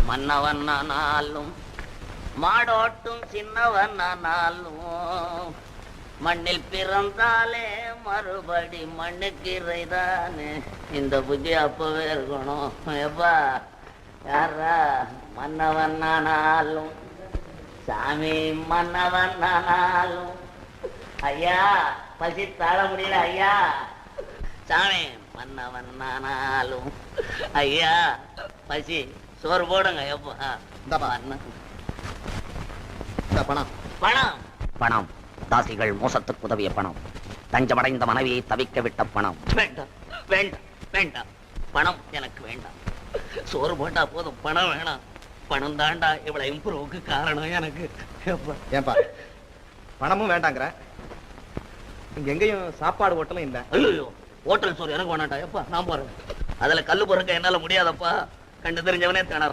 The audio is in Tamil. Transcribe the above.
மன்னவனானாலும் மாடோட்டும் சின்னவனானாலும் மண்ணில் பிறந்தாலே மறுபடி மண்ணுக்கிறைதானே. இந்த புத்தி அப்பவே இருக்கணும். எப்பா யாரா மன்னவனானாலும் சாமி மன்னவனானாலும் ஐயா பசி தாழ முடியல ஐயா. சாமி மன்னவனானாலும் ஐயா பசி சோறு போடுங்க. எப்பா பணம் பணம் பணம் தாசிகள் மோசத்துக்கு உதவிய பணம், தஞ்சமடைந்த மனைவியை தவிக்க விட்ட பணம். வேண்டாம் வேண்டாம் வேண்டாம், பணம் எனக்கு வேண்டாம். சோறு போட்டா போதும், பணம் வேணாம். பணம் தாண்டா இவ்வளவு இம்ப்ரூவுக்கு காரணம் எனக்கு. ஏன்பா பணமும் வேண்டாங்கிற? இங்க எங்கேயும் சாப்பாடு ஹோட்டலும் இல்ல. ஐயோ ஹோட்டல் சோறு எனக்கு வேணாண்டா. எப்பா நான் போறேன். அதுல கல்லு பொறுக்க என்னால முடியாதப்பா. கண்டு தெரிஞ்சவனே திணற.